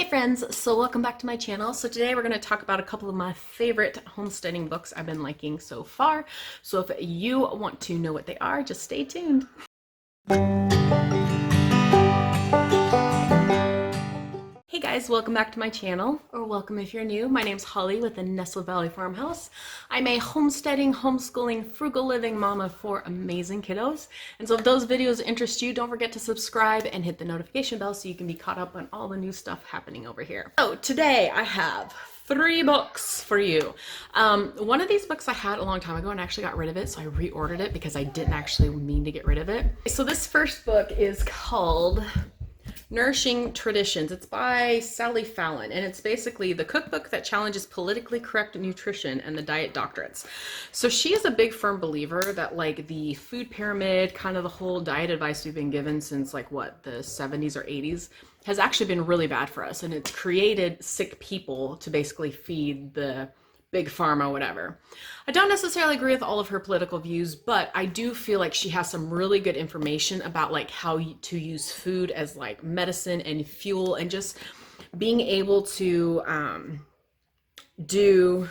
friends, so welcome back to my channel. So today we're going to talk about a couple of my favorite homesteading books I've been liking so far. So if you want to know what they are, just stay tuned. Hey guys, welcome back to my channel, or welcome if you're new. My name's Holly with the Nestle Valley Farmhouse. I'm a homesteading, homeschooling, frugal living mama of 4 amazing kiddos. And so if those videos interest you, don't forget to subscribe and hit the notification bell so you can be caught up on all the new stuff happening over here. So today I have 3 books for you. One of these books I had a long time ago and I actually got rid of it, so I reordered it because I didn't actually mean to get rid of it. So this first book is called Nourishing Traditions. It's by Sally Fallon, and it's basically the cookbook that challenges politically correct nutrition and the diet doctrines. So she is a big firm believer that like the food pyramid, kind of the whole diet advice we've been given since like what, the 70s or 80s, has actually been really bad for us, and it's created sick people to basically feed the big pharma, whatever. I don't necessarily agree with all of her political views, but I do feel like she has some really good information about like how to use food as like medicine and fuel, and just being able to do,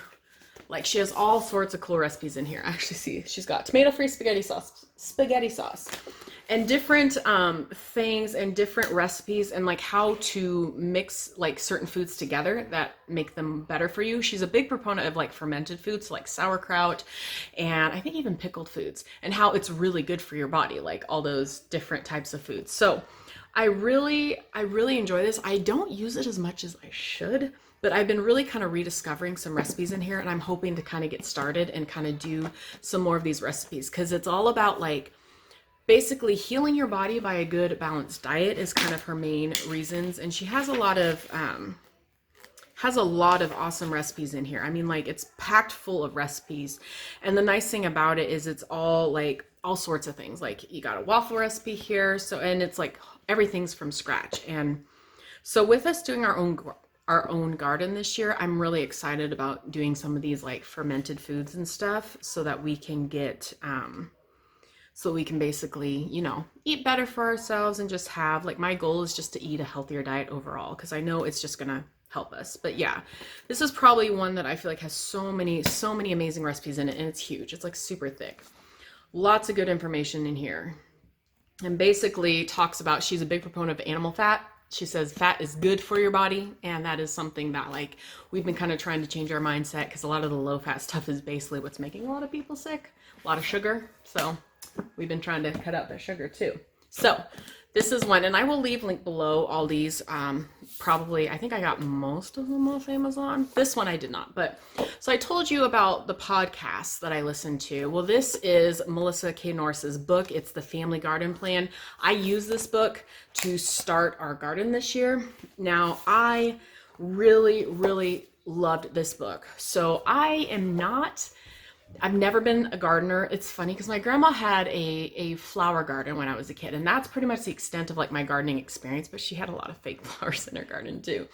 like, she has all sorts of cool recipes in here. I actually see she's got tomato-free spaghetti sauce, and different things and different recipes, and like how to mix like certain foods together that make them better for you. She's a big proponent of like fermented foods like sauerkraut, and I think even pickled foods, and how it's really good for your body, like all those different types of foods. So I really enjoy this. I don't use it as much as I should, but I've been really kind of rediscovering some recipes in here, and I'm hoping to kind of get started and kind of do some more of these recipes, because it's all about like basically healing your body by a good balanced diet is kind of her main reasons. And she has a lot of awesome recipes in here. I mean, like, it's packed full of recipes, and the nice thing about it is it's all like all sorts of things. Like, you got a waffle recipe here, so, and it's like everything's from scratch. And so with us doing our own garden this year, I'm really excited about doing some of these like fermented foods and stuff, so that we can get so we can basically, you know, eat better for ourselves, and just have, like, my goal is just to eat a healthier diet overall, because I know it's just gonna help us. But yeah, this is probably one that I feel like has so many amazing recipes in it, and it's huge. It's like super thick. Lots of good information in here. And basically talks about, she's a big proponent of animal fat. She says fat is good for your body, and that is something that like we've been kind of trying to change our mindset, because a lot of the low fat stuff is basically what's making a lot of people sick. A lot of sugar. So we've been trying to cut out the sugar too. So this is one, and I will leave link below all these. Probably, I think I got most of them off Amazon. This one I did not. But so I told you about the podcast that I listened to. Well, this is Melissa K. Norris's book. It's The Family Garden Plan. I use this book to start our garden this year. Now, I really loved this book. So I've never been a gardener. It's funny because my grandma had a flower garden when I was a kid, and that's pretty much the extent of like my gardening experience, but she had a lot of fake flowers in her garden too.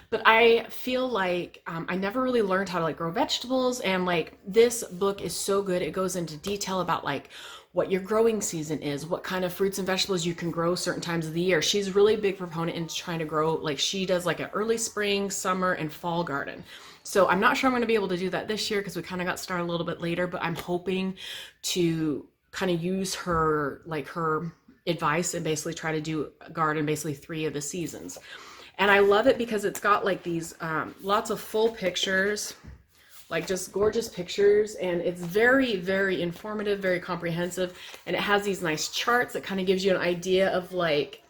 But I feel like I never really learned how to like grow vegetables, and like this book is so good. It goes into detail about like what your growing season is, what kind of fruits and vegetables you can grow certain times of the year. She's really a big proponent in trying to grow, like she does like an early spring, summer, and fall garden. So I'm not sure I'm going to be able to do that this year because we kind of got started a little bit later, but I'm hoping to kind of use her advice and basically try to do a garden basically 3 of the seasons. And I love it because it's got like these lots of full pictures, like just gorgeous pictures, and it's very informative, very comprehensive, and it has these nice charts that kind of gives you an idea of like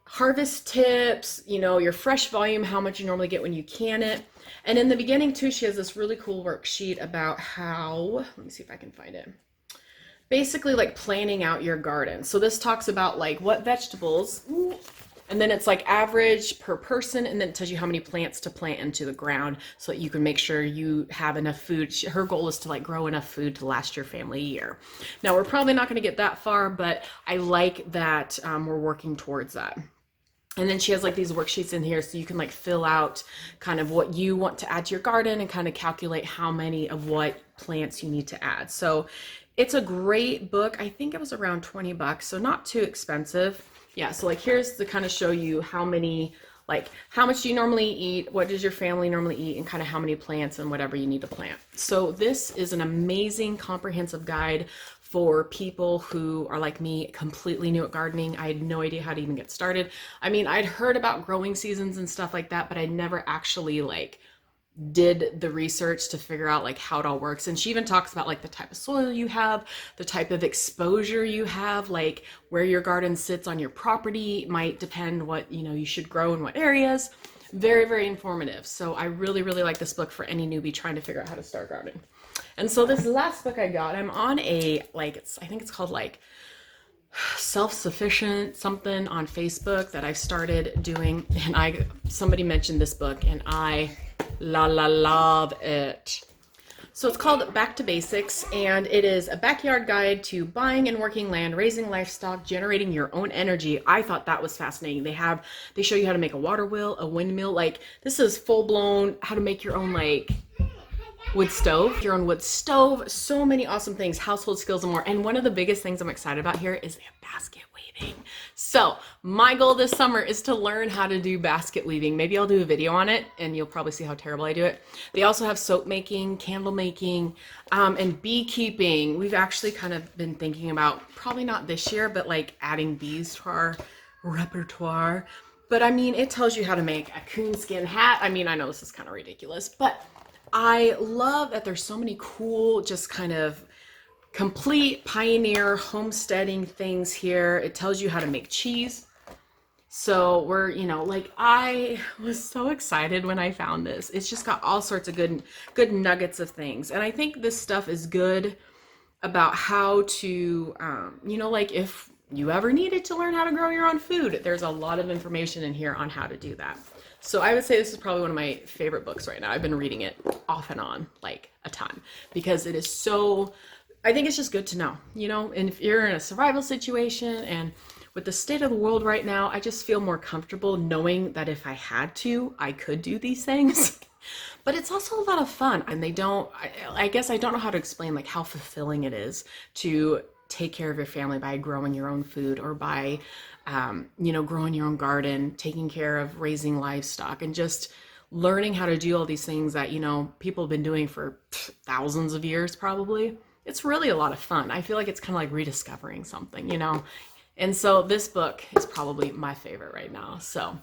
harvest tips, you know, your fresh volume, how much you normally get when you can it. And in the beginning too, she has this really cool worksheet about how, let me see if I can find it, basically like planning out your garden. So this talks about like what vegetables, and then it's like average per person, and then it tells you how many plants to plant into the ground so that you can make sure you have enough food. Her goal is to like grow enough food to last your family a year. Now, we're probably not going to get that far, but I like that we're working towards that. And then she has like these worksheets in here so you can like fill out kind of what you want to add to your garden and kind of calculate how many of what plants you need to add. So it's a great book. I think it was around $20, so not too expensive. Yeah, so like here's to kind of show you how many Like, how much do you normally eat? What does your family normally eat? And kind of how many plants and whatever you need to plant. So this is an amazing comprehensive guide for people who are like me, completely new at gardening. I had no idea how to even get started. I mean, I'd heard about growing seasons and stuff like that, but I never actually like did the research to figure out like how it all works. And she even talks about like the type of soil you have, the type of exposure you have, like where your garden sits on your property might depend what, you know, you should grow in what areas. Very, very informative. So I really, really like this book for any newbie trying to figure out how to start gardening. And so this last book I got, I'm on a, like, I think it's called like self-sufficient something on Facebook that I started doing. And somebody mentioned this book and I love it. So it's called Back to Basics, and it is a backyard guide to buying and working land, raising livestock, generating your own energy. I thought that was fascinating. They show you how to make a water wheel, a windmill. Like, this is full blown how to make your own like wood stove, your own wood stove, so many awesome things, household skills and more. And one of the biggest things I'm excited about here is they have basket weaving. So my goal this summer is to learn how to do basket weaving. Maybe I'll do a video on it and you'll probably see how terrible I do it. They also have soap making, candle making, and beekeeping. We've actually kind of been thinking about, probably not this year, but like adding bees to our repertoire. But I mean, it tells you how to make a coonskin hat. I mean, I know this is kind of ridiculous, but I love that there's so many cool, just kind of complete pioneer homesteading things here. It tells you how to make cheese. So we're, you know, like, I was so excited when I found this. It's just got all sorts of good nuggets of things. And I think this stuff is good about how to, you know, like if you ever needed to learn how to grow your own food, there's a lot of information in here on how to do that. So I would say this is probably one of my favorite books right now. I've been reading it off and on, like a ton, because it is so, I think it's just good to know, you know, and if you're in a survival situation and with the state of the world right now, I just feel more comfortable knowing that if I had to, I could do these things. But it's also a lot of fun. And I guess I don't know how to explain like how fulfilling it is to take care of your family by growing your own food or by, you know, growing your own garden, taking care of raising livestock, and just learning how to do all these things that, you know, people have been doing for thousands of years probably. It's really a lot of fun. I feel like it's kind of like rediscovering something, you know? And so this book is probably my favorite right now. So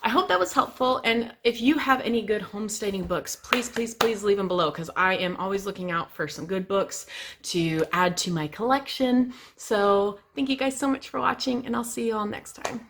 I hope that was helpful. And if you have any good homesteading books, please, please, please leave them below, because I am always looking out for some good books to add to my collection. So thank you guys so much for watching, and I'll see you all next time.